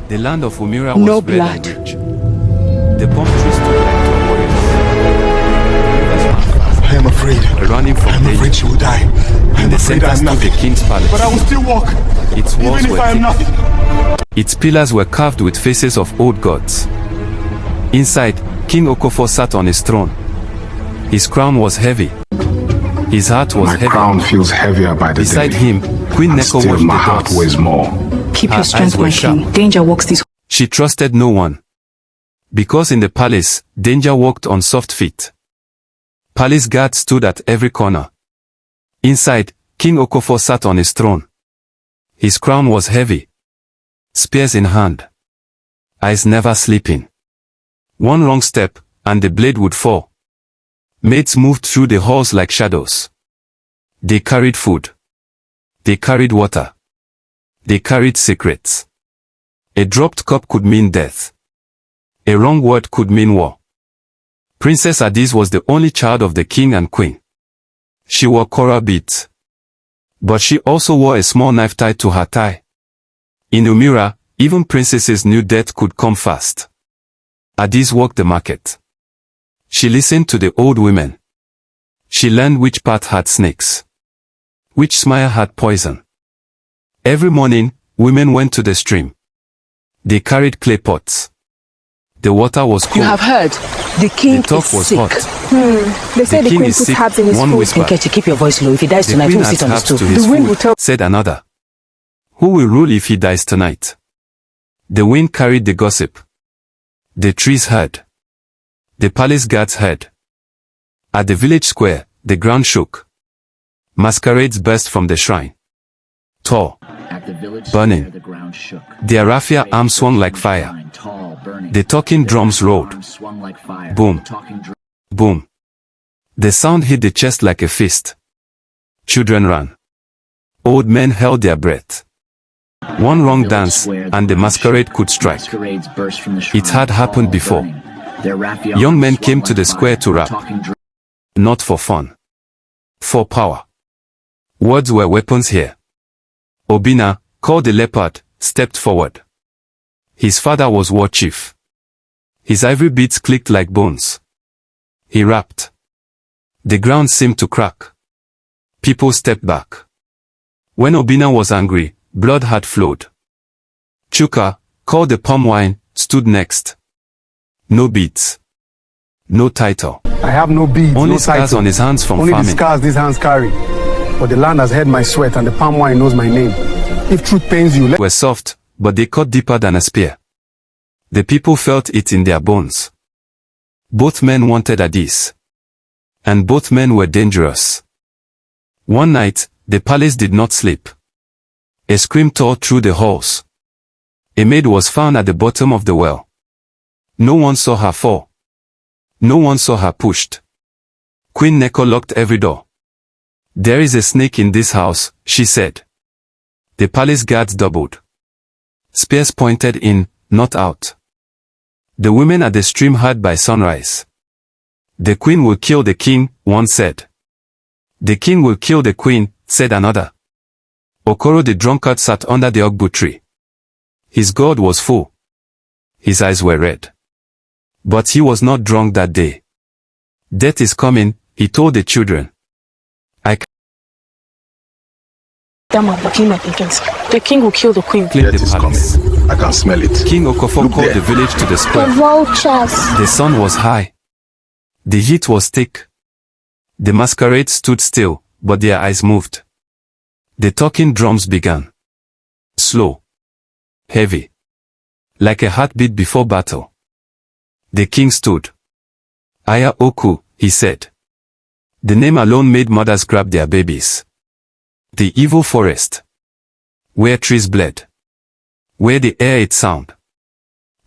The land of Umira was No red blood. and rich. The palm trees stood like tall warriors. I am afraid. Were running from I'm danger. afraid she will die. In the center stood the king's palace. But I will still walk. Its walls Even if were I am thick. nothing. Its pillars were carved with faces of old gods. Inside, King Okofor sat on his throne. His crown was heavy. His heart was My heavy. crown feels heavier by the Beside day. him, Queen And Neko still watched my the heart dots. weighs more. Keep Her your strength, eyes were my sharp. king. Danger walks this. She trusted no one. Because in the palace, danger walked on soft feet. Palace guards stood at every corner. Inside, King Okofor sat on his throne. His crown was heavy. Spears in hand. Eyes never sleeping. One wrong step, and the blade would fall. Maids moved through the halls like shadows. They carried food. They carried water. They carried secrets. A dropped cup could mean death. A wrong word could mean war. Princess Adiz was the only child of the king and queen. She wore coral beads. But she also wore a small knife tied to her thigh. In Umira, even princesses knew death could come fast. Adiz walked the market. She listened to the old women. She learned which path had snakes. Which smile had poison. Every morning, women went to the stream. They carried clay pots. The water was cold. You have heard. The king The talk is was sick. hot. They say the king queen is puts sick. herbs in his One food. whispered. Nkechi, keep your voice low. If he dies The tonight, queen who will adds sit on the herbs stool? to his The wind food, will tell. said another. Who will rule if he dies tonight? The wind carried the gossip. The trees heard. The palace guards heard. At the village square, the ground shook. Masquerades burst from the shrine. Tall, burning. Their raffia arms swung like fire. The talking drums rolled. Boom. Boom. The sound hit the chest like a fist. Children ran. Old men held their breath. One wrong dance, and the masquerade could strike. It had happened before. Young men came to the square to rap. Not for fun. For power. Words were weapons here. Obina, called the leopard, stepped forward. His father was war chief. His ivory beads clicked like bones. He rapped. The ground seemed to crack. People stepped back. When Obina was angry, blood had flowed. Chuka, called the palm wine, stood next. No beads. No title. I have no beads, Only no scars title. on his hands from Only the farming. scars these hands carry. But the land has heard my sweat and the palm wine knows my name. If truth pains you, let Were soft, but they cut deeper than a spear. The people felt it in their bones. Both men wanted Adiz. And both men were dangerous. One night, the palace did not sleep. A scream tore through the halls. A maid was found at the bottom of the well. No one saw her fall. No one saw her pushed. Queen Neko locked every door. There is a snake in this house, she said. The palace guards doubled. Spears pointed in, not out. The women at the stream heard by sunrise. The queen will kill the king, one said. The king will kill the queen, said another. Okoro the drunkard sat under the ogbu tree. His gourd was full. His eyes were red. But he was not drunk that day. Death is coming, he told the children. The king will kill the queen. Cleared Death the is palace. coming. I can smell it. King Okofor Look called there. the village to the The square. vultures. The sun was high. The heat was thick. The masquerade stood still, but their eyes moved. The talking drums began. Slow. Heavy. Like a heartbeat before battle. The king stood. Aya Oku, he said. The name alone made mothers grab their babies. The evil forest. Where trees bled. Where the air ate sound.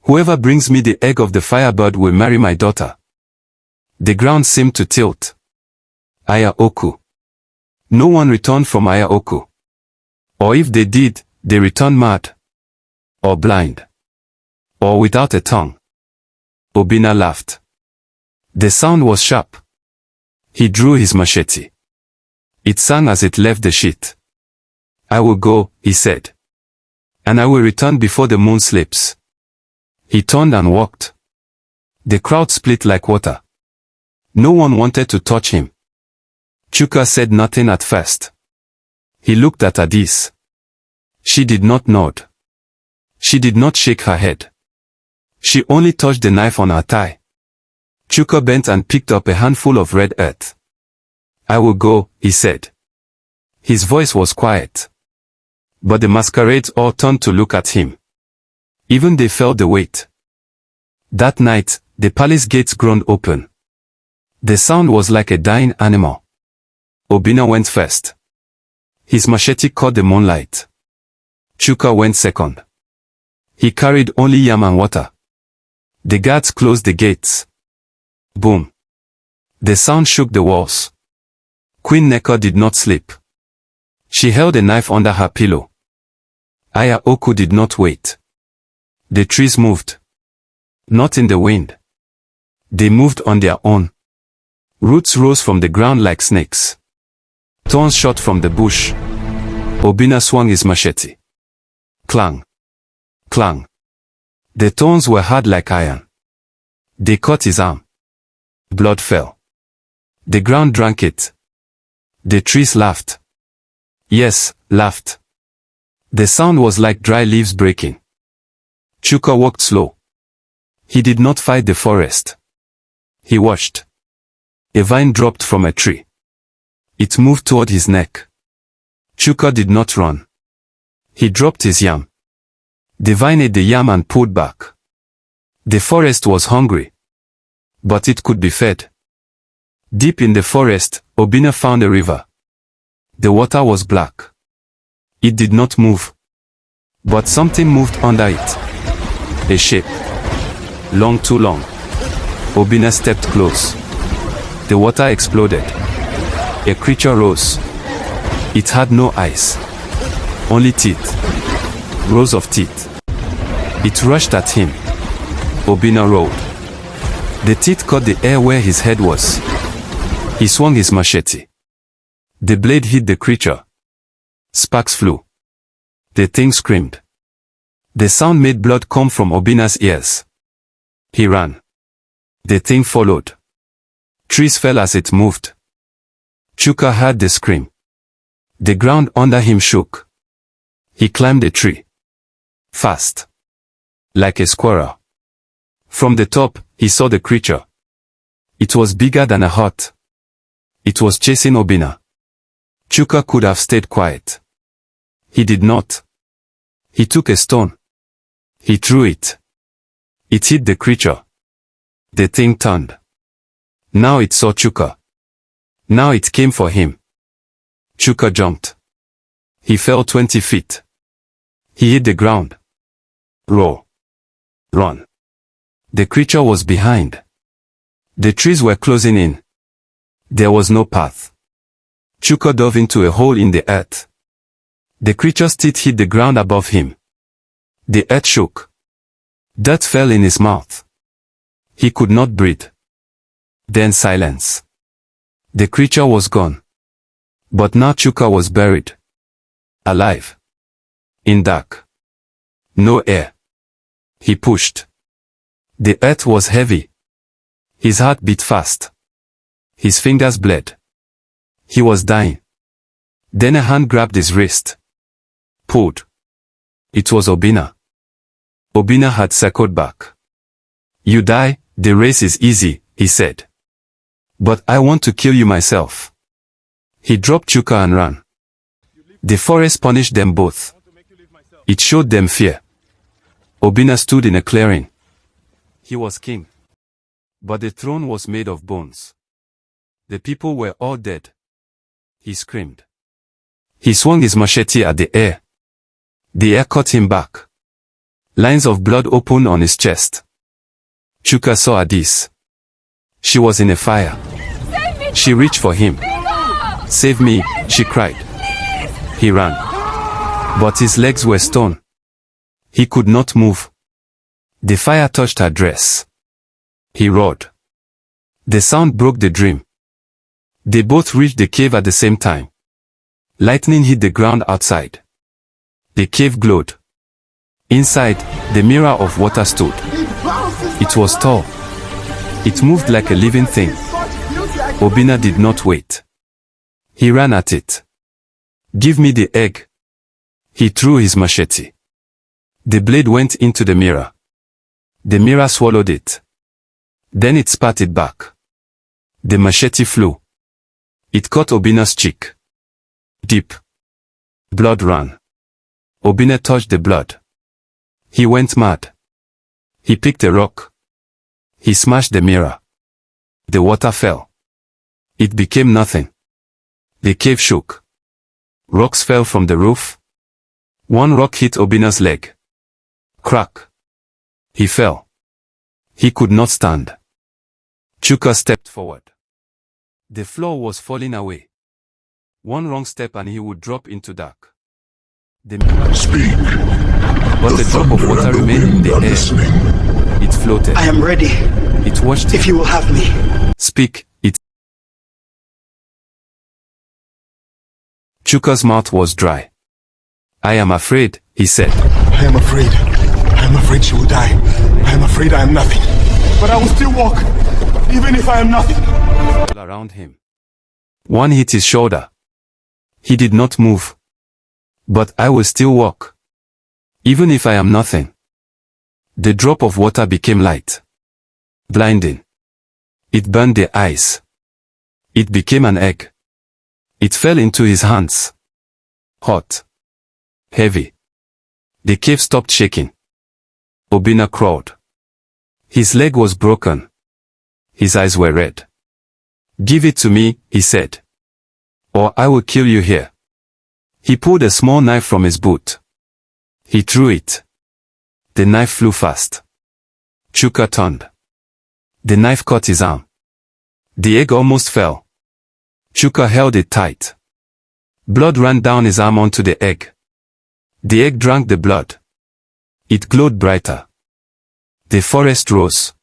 Whoever brings me the egg of the firebird will marry my daughter. The ground seemed to tilt. Aya Oku. No one returned from Aya Oku. Or if they did, they returned mad. Or blind. Or without a tongue. Obina laughed. The sound was sharp. He drew his machete. It sang as it left the sheath. I will go, he said. And I will return before the moon slips. He turned and walked. The crowd split like water. No one wanted to touch him. Chuka said nothing at first. He looked at Adis. She did not nod. She did not shake her head. She only touched the knife on her thigh. Chuka bent and picked up a handful of red earth. I will go, he said. His voice was quiet. But the masquerades all turned to look at him. Even they felt the weight. That night, the palace gates groaned open. The sound was like a dying animal. Obina went first. His machete caught the moonlight. Chuka went second. He carried only yam and water. The guards closed the gates. Boom. The sound shook the walls. Queen Neko did not sleep. She held a knife under her pillow. Aya Oku did not wait. The trees moved. Not in the wind. They moved on their own. Roots rose from the ground like snakes. Thorns shot from the bush. Obina swung his machete. Clang. Clang. The thorns were hard like iron. They cut his arm. Blood fell. The ground drank it. The trees laughed. Yes, laughed. The sound was like dry leaves breaking. Chuka walked slow. He did not fight the forest. He watched. A vine dropped from a tree. It moved toward his neck. Chuka did not run. He dropped his yam. The vine ate the yam and pulled back. The forest was hungry. But it could be fed. Deep in the forest, Obina found a river. The water was black. It did not move. But something moved under it. A shape. Long, too long. Obina stepped close. The water exploded. A creature rose. It had no eyes. Only teeth. Rows of teeth. It rushed at him. Obina rolled. The teeth caught the air where his head was. He swung his machete. The blade hit the creature. Sparks flew. The thing screamed. The sound made blood come from Obina's ears. He ran. The thing followed. Trees fell as it moved. Chuka heard the scream. The ground under him shook. He climbed a tree. Fast. Like a squirrel. From the top, he saw the creature. It was bigger than a hut. It was chasing Obina. Chuka could have stayed quiet. He did not. He took a stone. He threw it. It hit the creature. The thing turned. Now it saw Chuka. Now it came for him. Chuka jumped. He fell 20 feet. He hit the ground. Roar. Run. The creature was behind. The trees were closing in. There was no path. Chuka dove into a hole in the earth. The creature's teeth hit the ground above him. The earth shook. Dirt fell in his mouth. He could not breathe. Then silence. The creature was gone. But now Chuka was buried. Alive. In dark. No air. He pushed. The earth was heavy. His heart beat fast. His fingers bled. He was dying. Then a hand grabbed his wrist. Pulled. It was Obina. Obina had circled back. You die, the race is easy, he said. But I want to kill you myself. He dropped Chuka and ran. The forest punished them both. It showed them fear. Obina stood in a clearing. He was king. But the throne was made of bones. The people were all dead. He screamed. He swung his machete at the air. The air caught him back. Lines of blood opened on his chest. Chuka saw Adis. She was in a fire. She reached for him. Save me, she cried. He ran. But his legs were stone. He could not move. The fire touched her dress. He roared. The sound broke the dream. They both reached the cave at the same time. Lightning hit the ground outside. The cave glowed. Inside, the mirror of water stood. It was tall. It moved like a living thing. Obinna did not wait. He ran at it. "Give me the egg." He threw his machete. The blade went into the mirror. The mirror swallowed it. Then it spat it back. The machete flew. It caught Obinna's cheek. Deep. Blood ran. Obinna touched the blood. He went mad. He picked a rock. He smashed the mirror. The water fell. It became nothing. The cave shook. Rocks fell from the roof. One rock hit Obinna's leg. Crack. He fell. He could not stand. Chuka stepped forward. The floor was falling away. One wrong step and he would drop into dark. Speak. But the drop of water remained in the air. It floated. I am ready. It watched If him. you will have me. Speak, it. Chuka's mouth was dry. "I am afraid," he said. I am afraid. I am afraid she will die. I am afraid I am nothing. But I will still walk, even if I am nothing. All around him. One hit his shoulder. He did not move. "But I will still walk. Even if I am nothing." The drop of water became light. Blinding. It burned the eyes. It became an egg. It fell into his hands. Hot. Heavy. The cave stopped shaking. Obinna crawled. His leg was broken. His eyes were red. "Give it to me," he said. "Or I will kill you here." He pulled a small knife from his boot. He threw it. The knife flew fast. Chuka turned. The knife caught his arm. The egg almost fell. Chuka held it tight. Blood ran down his arm onto the egg. The egg drank the blood. It glowed brighter. The forest rose.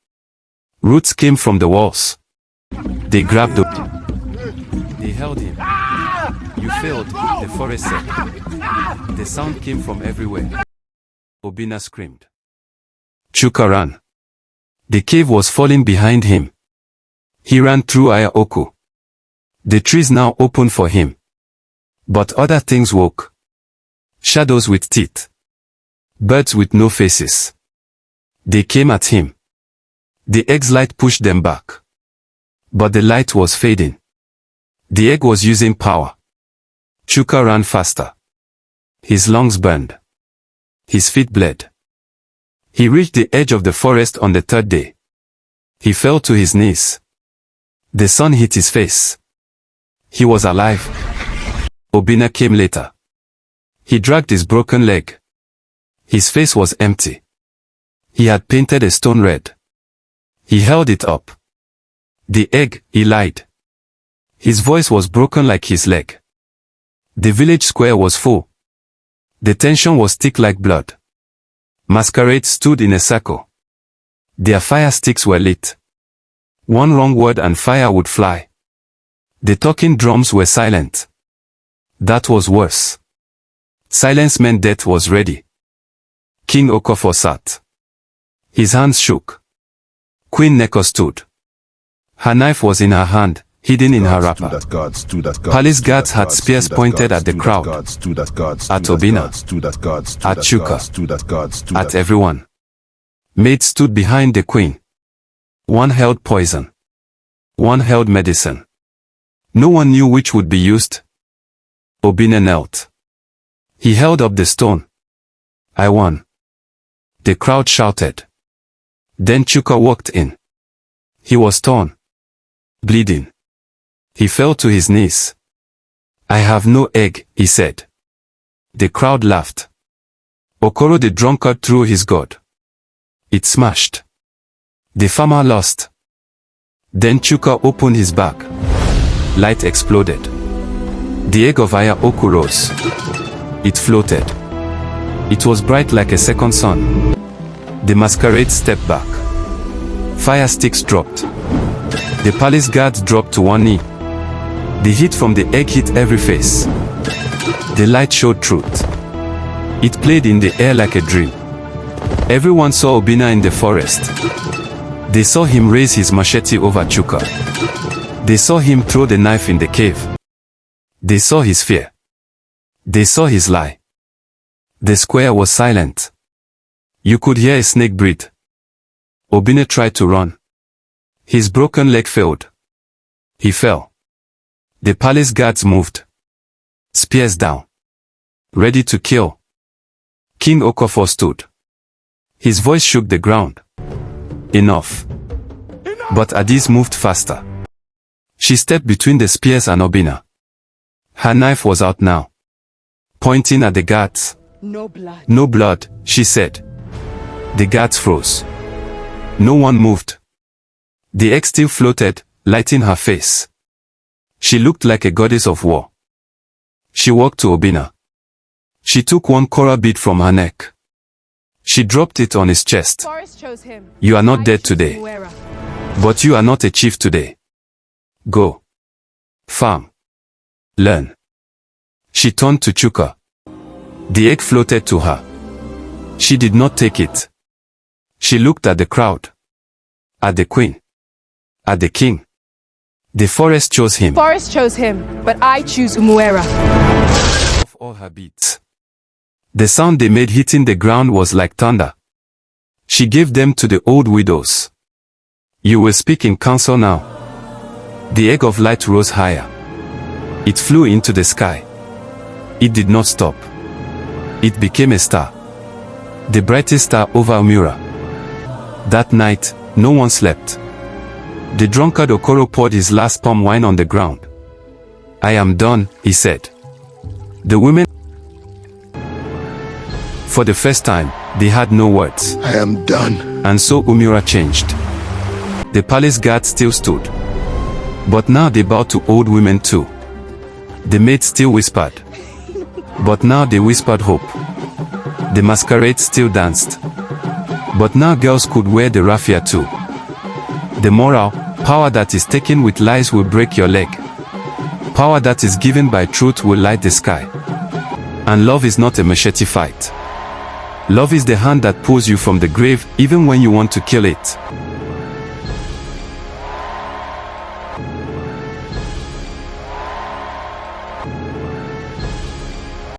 Roots came from the walls. They grabbed him. They held him. "You failed," the forest said. The sound came from everywhere. Obinna screamed. Chuka ran. The cave was falling behind him. He ran through Ayaoku. The trees now opened for him. But other things woke. Shadows with teeth. Birds with no faces. They came at him. The egg's light pushed them back. But the light was fading. The egg was using power. Chuka ran faster. His lungs burned. His feet bled. He reached the edge of the forest on the third day. He fell to his knees. The sun hit his face. He was alive. Obinna came later. He dragged his broken leg. His face was empty. He had painted a stone red. He held it up. "The egg," he lied. His voice was broken like his leg. The village square was full. The tension was thick like blood. Masquerades stood in a circle. Their fire sticks were lit. One wrong word and fire would fly. The talking drums were silent. That was worse. Silence meant death was ready. King Okofor sat. His hands shook. Queen Neko stood. Her knife was in her hand, hidden in her wrapper. Palace guards had spears pointed at the crowd, at Obinna, at Chuka, at everyone. Maids stood behind the queen. One held poison. One held medicine. No one knew which would be used. Obinna knelt. He held up the stone. "I won." The crowd shouted. Then Chuka walked in. He was torn. Bleeding. He fell to his knees. "I have no egg," he said. The crowd laughed. Okoro the drunkard threw his god. It smashed. The farmer lost. Then Chuka opened his bag. Light exploded. The egg of Ayaoku rose. It floated. It was bright like a second sun. The masquerade stepped back. Fire sticks dropped. The palace guards dropped to one knee. The heat from the egg hit every face. The light showed truth. It played in the air like a dream. Everyone saw Obina in the forest. They saw him raise his machete over Chuka. They saw him throw the knife in the cave. They saw his fear. They saw his lie. The square was silent. You could hear a snake breathe. Obina tried to run. His broken leg failed. He fell. The palace guards moved. Spears down. Ready to kill. King Okofor stood. His voice shook the ground. Enough. But Adis moved faster. She stepped between the spears and Obina. Her knife was out now. Pointing at the guards. No blood. No blood, she said. The guards froze. No one moved. The egg still floated, lighting her face. She looked like a goddess of war. She walked to Obina. She took one coral bead from her neck. She dropped it on his chest. Forest chose him. You are not dead today. But you are not a chief today. Go. Farm. Learn. She turned to Chuka. The egg floated to her. She did not take it. She looked at the crowd. At the queen. At the king. The forest chose him. Forest chose him, but I choose Umuera. Of all her beats. The sound they made hitting the ground was like thunder. She gave them to the old widows. You will speak in council now. The egg of light rose higher. It flew into the sky. It did not stop. It became a star. The brightest star over Umura. That night, no one slept. The drunkard Okoro poured his last palm wine on the ground. I am done, he said. The women, for the first time, they had no words. I am done. And so Umura changed. The palace guards still stood. But now they bowed to old women too. The maids still whispered. But now they whispered hope. The masquerades still danced. But now girls could wear the raffia too. The moral, power that is taken with lies will break your leg. Power that is given by truth will light the sky. And love is not a machete fight. Love is the hand that pulls you from the grave even when you want to kill it.